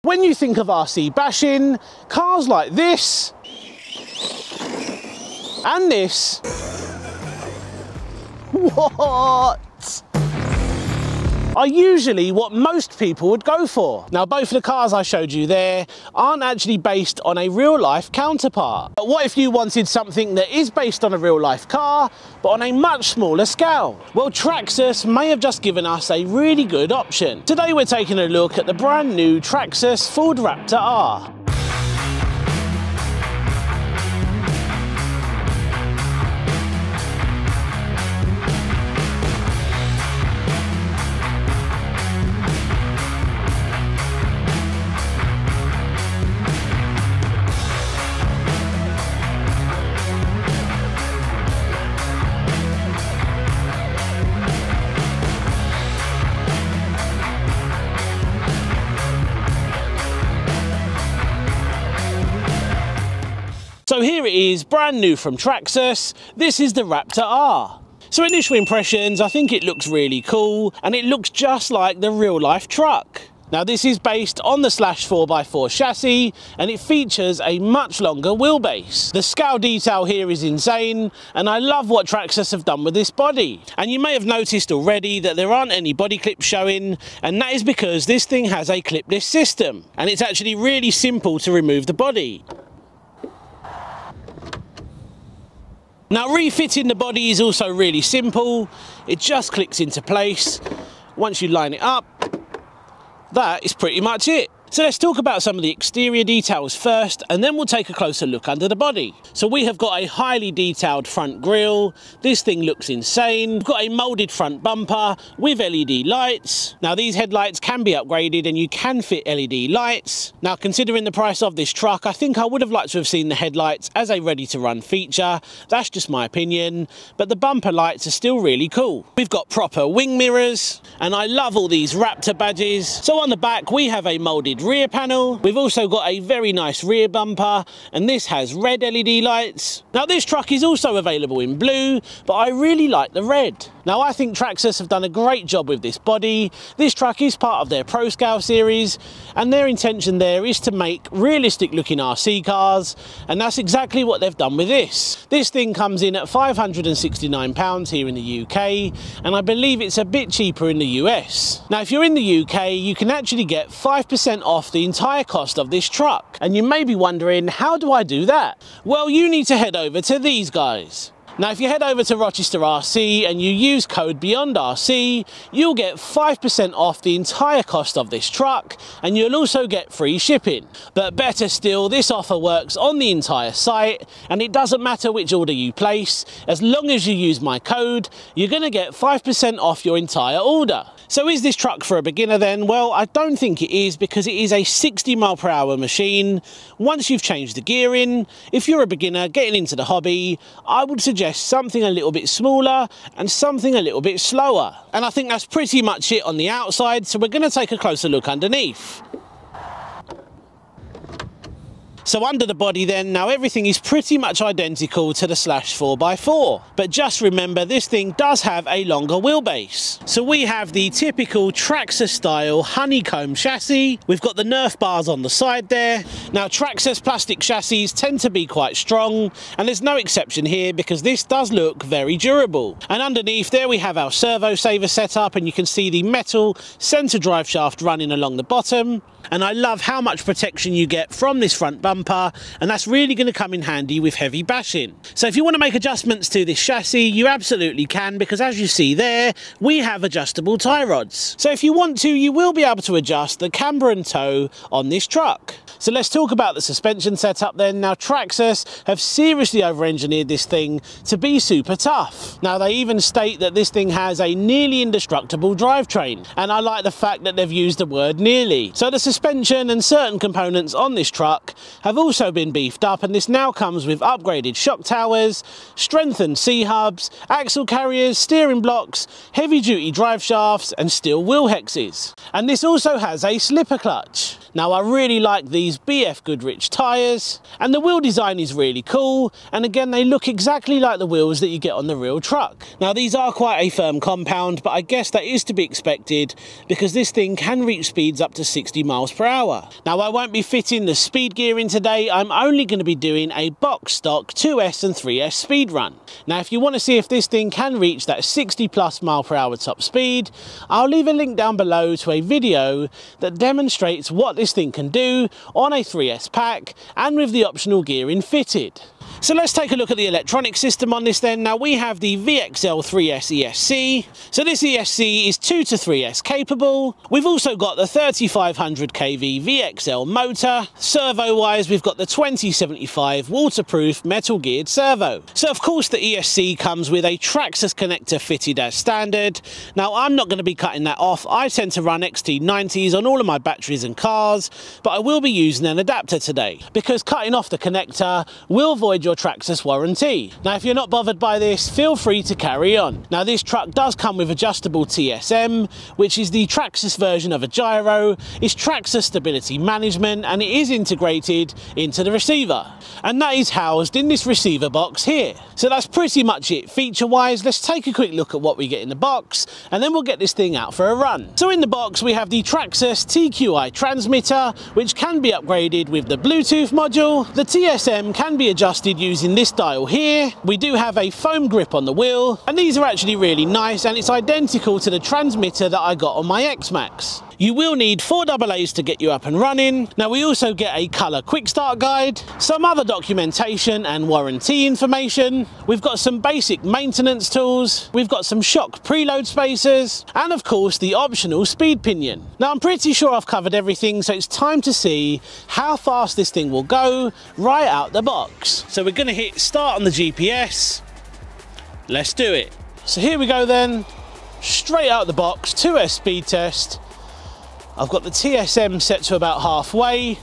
When you think of RC bashing, cars like this and this, what? Are usually what most people would go for. Now, both of the cars I showed you there aren't actually based on a real-life counterpart. But what if you wanted something that is based on a real-life car, but on a much smaller scale? Well, Traxxas may have just given us a really good option. Today we're taking a look at the brand new Traxxas Ford Raptor R. So here it is, brand new from Traxxas. This is the Raptor R. So initial impressions, I think it looks really cool and it looks just like the real life truck. Now this is based on the /4x4 chassis and it features a much longer wheelbase. The scale detail here is insane and I love what Traxxas have done with this body. And you may have noticed already that there aren't any body clips showing, and that is because this thing has a clipless system and it's actually really simple to remove the body. Now refitting the body is also really simple. It just clicks into place. Once you line it up, that is pretty much it. So let's talk about some of the exterior details first, and then we'll take a closer look under the body. So we have got a highly detailed front grille. This thing looks insane. We've got a moulded front bumper with LED lights. Now these headlights can be upgraded and you can fit LED lights. Now considering the price of this truck, I think I would have liked to have seen the headlights as a ready to run feature. That's just my opinion, but the bumper lights are still really cool. We've got proper wing mirrors, and I love all these Raptor badges. So on the back we have a moulded rear panel. We've also got a very nice rear bumper, and this has red LED lights. Now this truck is also available in blue, but I really like the red. Now I think Traxxas have done a great job with this body. This truck is part of their Pro Scale series, and their intention there is to make realistic looking RC cars, and that's exactly what they've done with this. This thing comes in at £569 here in the UK, and I believe it's a bit cheaper in the US. Now if you're in the UK, you can actually get 5% off the entire cost of this truck. And you may be wondering, how do I do that? Well, you need to head over to these guys. Now if you head over to Rochester RC and you use code beyondRC, you'll get 5% off the entire cost of this truck, and you'll also get free shipping. But better still, this offer works on the entire site, and it doesn't matter which order you place. As long as you use my code, you're going to get 5% off your entire order. So is this truck for a beginner then? Well, I don't think it is, because it is a 60mph machine. Once you've changed the gearing, if you're a beginner getting into the hobby, I would suggest something a little bit smaller and something a little bit slower. And I think that's pretty much it on the outside, so we're going to take a closer look underneath. So under the body then, now everything is pretty much identical to the /4x4, but just remember this thing does have a longer wheelbase. So we have the typical Traxxas style honeycomb chassis. We've got the Nerf bars on the side there. Now Traxxas plastic chassis tend to be quite strong, and there's no exception here because this does look very durable. And underneath there we have our servo saver setup, and you can see the metal center drive shaft running along the bottom. And I love how much protection you get from this front bumper, and that's really going to come in handy with heavy bashing. So if you want to make adjustments to this chassis, you absolutely can, because as you see there, we have adjustable tie rods. So if you want to, you will be able to adjust the camber and toe on this truck. So let's talk about the suspension setup then. Now Traxxas have seriously over-engineered this thing to be super tough. Now they even state that this thing has a nearly indestructible drivetrain, and I like the fact that they've used the word nearly. So the suspension and certain components on this truck have also been beefed up, and this now comes with upgraded shock towers, strengthened C-hubs, axle carriers, steering blocks, heavy duty drive shafts and steel wheel hexes. And this also has a slipper clutch. Now I really like these BF Goodrich tyres, and the wheel design is really cool, and again they look exactly like the wheels that you get on the real truck. Now these are quite a firm compound, but I guess that is to be expected because this thing can reach speeds up to 60 miles per hour. Now I won't be fitting the speed gear in today, I'm only going to be doing a box stock 2S and 3S speed run. Now if you want to see if this thing can reach that 60 plus mile per hour top speed, I'll leave a link down below to a video that demonstrates what this thing can do on a 3S pack and with the optional gearing fitted. So let's take a look at the electronic system on this then. Now we have the VXL 3S ESC. So this ESC is 2 to 3S capable. We've also got the 3500 kV VXL motor. Servo wise, we've got the 2075 waterproof metal geared servo. So of course the ESC comes with a Traxxas connector fitted as standard. Now I'm not going to be cutting that off. I tend to run XT90s on all of my batteries and cars, but I will be using an adapter today because cutting off the connector will void your Traxxas warranty. Now if you're not bothered by this, feel free to carry on. Now this truck does come with adjustable TSM, which is the Traxxas version of a gyro. It's Traxxas stability management, and it is integrated into the receiver, and that is housed in this receiver box here. So that's pretty much it feature wise. Let's take a quick look at what we get in the box, and then we'll get this thing out for a run. So in the box we have the Traxxas TQI transmitter, which can be upgraded with the Bluetooth module. The TSM can be adjusted using this dial here. We do have a foam grip on the wheel, and these are actually really nice, and it's identical to the transmitter that I got on my X-Max. You will need 4 AA's to get you up and running. Now we also get a colour quick start guide, some other documentation and warranty information. We've got some basic maintenance tools. We've got some shock preload spacers, and of course the optional speed pinion. Now I'm pretty sure I've covered everything, so it's time to see how fast this thing will go right out the box. So we're going to hit start on the GPS. Let's do it. So here we go then, straight out the box, 2S speed test. I've got the TSM set to about halfway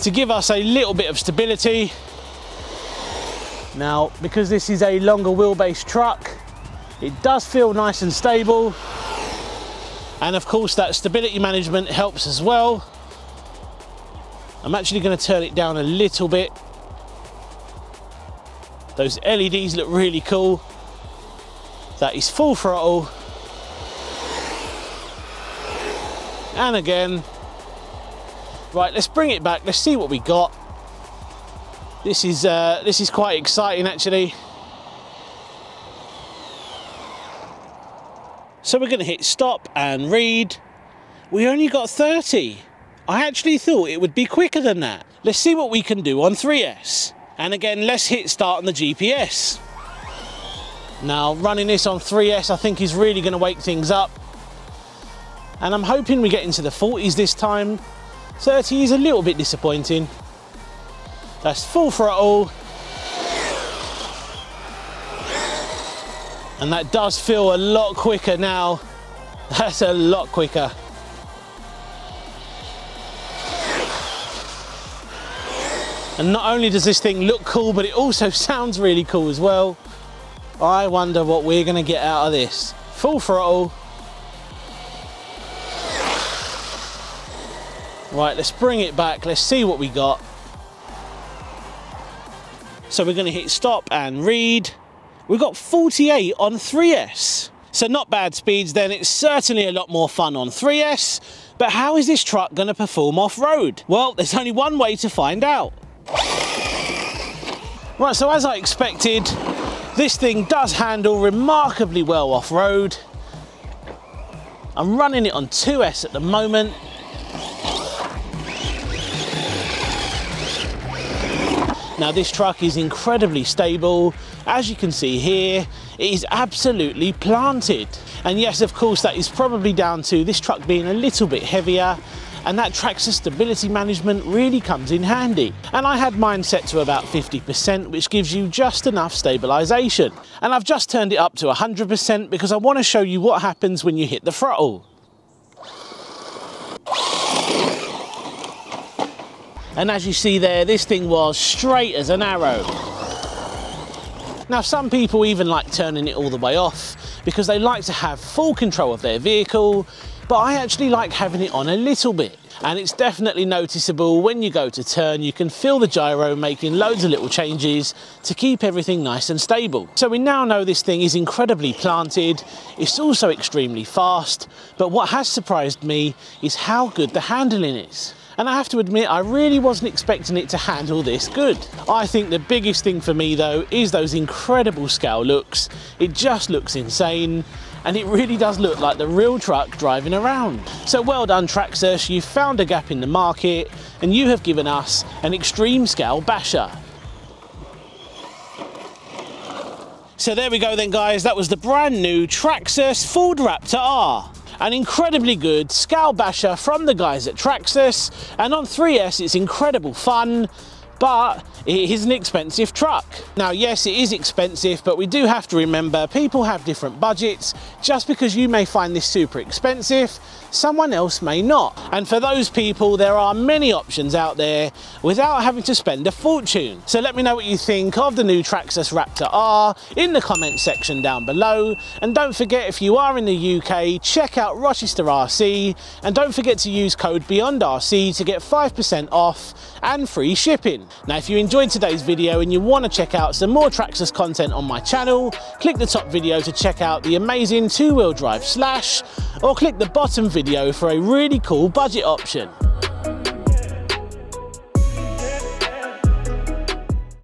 to give us a little bit of stability. Now, because this is a longer wheelbase truck, it does feel nice and stable. And of course that stability management helps as well. I'm actually going to turn it down a little bit. Those LEDs look really cool. That is full throttle. And again. Right, let's bring it back. Let's see what we got. This is quite exciting actually. So we're going to hit stop and read. We only got 30. I actually thought it would be quicker than that. Let's see what we can do on 3S. And again, let's hit start on the GPS. Now, running this on 3S I think is really going to wake things up. And I'm hoping we get into the 40s this time. 30 is a little bit disappointing. That's full throttle. And that does feel a lot quicker now. That's a lot quicker. And not only does this thing look cool, but it also sounds really cool as well. I wonder what we're going to get out of this. Full throttle. Right, let's bring it back. Let's see what we got. So we're going to hit stop and read. We've got 48 on 3S. So not bad speeds then. It's certainly a lot more fun on 3S. But how is this truck going to perform off-road? Well, there's only one way to find out. Right, so as I expected, this thing does handle remarkably well off-road. I'm running it on 2S at the moment. Now this truck is incredibly stable. As you can see here, it is absolutely planted. And yes, of course, that is probably down to this truck being a little bit heavier, and that Traxxas stability management really comes in handy. And I had mine set to about 50%, which gives you just enough stabilisation. And I've just turned it up to 100% because I want to show you what happens when you hit the throttle. And as you see there, this thing was straight as an arrow. Now, some people even like turning it all the way off because they like to have full control of their vehicle, but I actually like having it on a little bit. And it's definitely noticeable when you go to turn. You can feel the gyro making loads of little changes to keep everything nice and stable. So we now know this thing is incredibly planted. It's also extremely fast, but what has surprised me is how good the handling is. And I have to admit, I really wasn't expecting it to handle this good. I think the biggest thing for me though is those incredible scale looks. It just looks insane, and it really does look like the real truck driving around. So well done Traxxas, you've found a gap in the market and you have given us an extreme scale basher. So there we go then guys, that was the brand new Traxxas Ford Raptor R. An incredibly good scale basher from the guys at Traxxas, and on 3S it's incredible fun, but it is an expensive truck. Now yes, it is expensive, but we do have to remember people have different budgets. Just because you may find this super expensive, someone else may not. And for those people, there are many options out there without having to spend a fortune. So let me know what you think of the new Traxxas Raptor R in the comment section down below. And don't forget, if you are in the UK, check out Rochester RC, and don't forget to use code beyondRC to get 5% off and free shipping. Now if you enjoyed today's video and you want to check out some more Traxxas content on my channel, click the top video to check out the amazing two-wheel drive Slash, or click the bottom video for a really cool budget option.